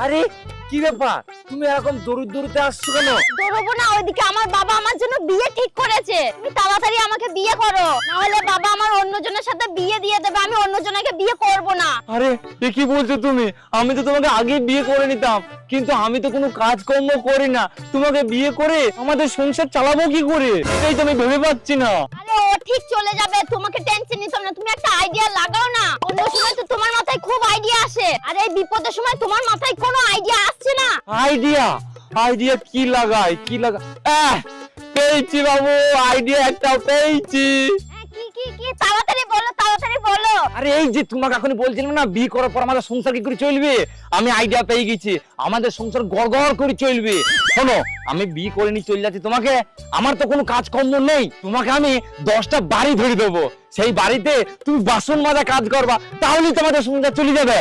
আরে কি ব্যাপার, তুমি এরকম দৌড়তে আসছো কেন? দৌড়বো না, ওইদিকে আমার বাবা আমার জন্য বিয়ে ঠিক করেছে। তুমি তাড়াতাড়ি আমাকে বিয়ে করো, না হলে বাবা আমার অন্যজনের সাথে বিয়ে দিয়ে দেবে। আমি অন্যজনকে বিয়ে করব না। আরে এ কি বলছো তুমি? আমি তো তোমাকে আগে বিয়ে করে নিতাম, কিন্তু আমি তো কোনো কাজকর্ম করি না। তোমাকে বিয়ে করে আমাদের সংসার চালাবো কি করে, এটাই তো আমি ভেবে পাচ্ছি না। আরে ও ঠিক চলে যাবে, তোমাকে টেনশন নিতে হবে না। তুমি একটা আইডিয়া লাগাও না। অন্য সময় তো তোমার মাথায় খুব আইডিয়া আসে, আর এই বিপদের সময় তোমার মাথায় কোনো আইডিয়া আসছে না। আইডিয়া? আইডিয়া কি লাগাই, কি লাগা? পেয়েছি বাবু, আইডিয়া একটা পেয়েছি। হ্যাঁ, কি কি কি তাড়াতাড়ি বলো, তাড়াতাড়ি বলো। আরে এই যে তোমাকে এখনই বলছিলাম না, বিয়ে করার পর আমাদের সংসার কি করে চলবে, আমি আইডিয়া পেয়ে গেছি। আমাদের সংসার গড়গড় করে চলবে। শোনো, আমি বিয়ে করে নিয়ে চলে যাচ্ছি তোমাকে। আমার তো কোনো কাজকর্ম নেই, তোমাকে আমি 10টা বাড়ি ধরে দেবো। সেই বাড়িতে তুমি বাসন মাজা কাজ করবা, তাহলেই তোমাদের সংসার চলে যাবে।